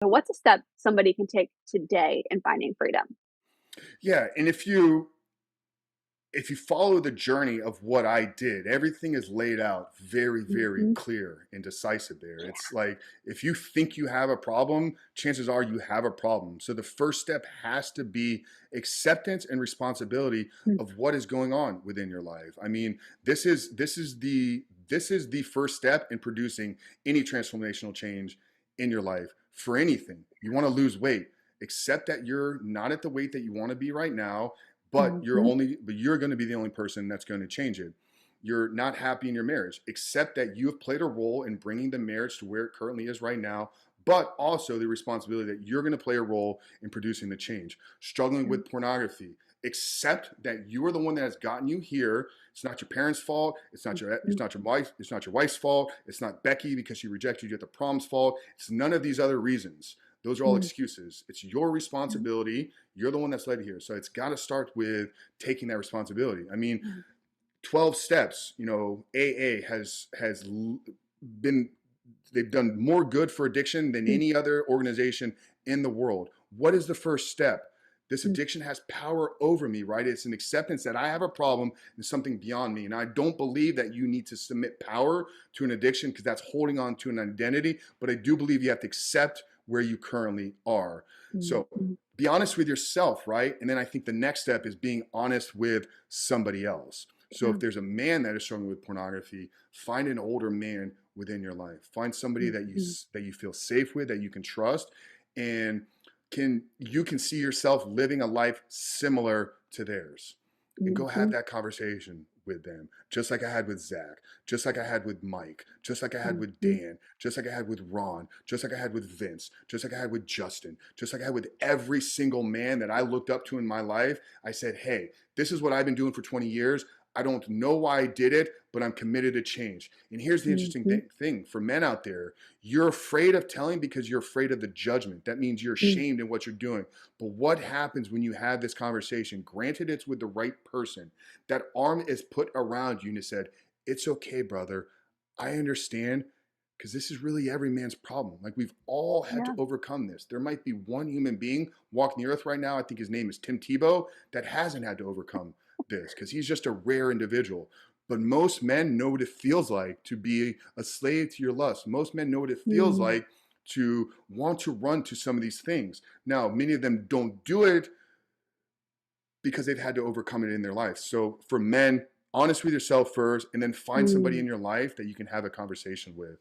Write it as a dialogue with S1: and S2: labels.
S1: So what's a step somebody can take today in finding freedom?
S2: Yeah, and if you follow the journey of what I did, everything is laid out very, very
S1: Mhm.
S2: clear and decisive there. It's like if you think you have a problem, chances are you have a problem. So the first step has to be acceptance and responsibility
S1: Mm,
S2: of what is going on within your life. I mean, this is the first step in producing any transformational change in your life for anything. You want to lose weight, accept that you're not at the weight that you want to be right now,
S1: mhm,
S2: but you're going to be the only person that's going to change it. You're not happy in your marriage. Accept that you have played a role in bringing the marriage to where it currently is right now, but also the responsibility that you're going to play a role in producing the change. Struggling
S1: mm,
S2: with pornography, accept that you are the one that has gotten you here. It's not your parents' fault.
S1: mhm,
S2: It's not your wife's fault. It's not Becky because she rejected you at the prom's fault. It's none of these other reasons. Those are all
S1: mm,
S2: excuses. It's your
S1: mm,
S2: responsibility. You're the one that's led here. So it's got to start with taking that responsibility. I mean,
S1: mm,
S2: 12 steps, AA has been they've done more good for addiction than
S1: mm,
S2: any other organization in the world. What is the first step? This
S1: mm,
S2: addiction has power over me, right? It's an acceptance that I have a problem and something beyond me. And I don't believe that you need to submit power to an addiction because that's holding on to an identity. But I do believe you have to accept where you currently are.
S1: mm,
S2: So be honest with yourself, right? And then I think the next step is being honest with somebody else. So if
S1: mm,
S2: there's a man that is struggling with pornography, find an older man within your life. Find somebody
S1: mm,
S2: that you
S1: mm,
S2: that you feel safe with, that you can trust, and can see yourself living a life similar to theirs. And go have
S1: mhm,
S2: that conversation with them, just like I had with Zach, just like I had with Mike, just like I had with
S1: mhm,
S2: Dan, just like I had with Ron, just like I had with Vince, just like I had with Justin, just like I had with every single man that I looked up to in my life. I said, hey, this is what I've been doing for 20 years. I don't know why I did it, but I'm committed to change. And here's the interesting
S1: mhm,
S2: thing for men out there: you're afraid of telling because you're afraid of the judgment. That means you're
S1: mm,
S2: ashamed in what you're doing. But what happens when you have this conversation? Granted, it's with the right person. That arm is put around you and it said, it's okay, brother. I understand, because this is really every man's problem. Like, we've all had to
S1: yeah,
S2: overcome this. There might be one human being walking the earth right now. I think his name is Tim Tebow, that hasn't had to overcome this because he's just a rare individual. But most men know what it feels like to be a slave to your lust. Most men know what it feels
S1: mm,
S2: like to want to run to some of these things. Now, many of them don't do it because they've had to overcome it in their life. So for men, honest with yourself first, and then find somebody
S1: mm.
S2: in your life that you can have a conversation with.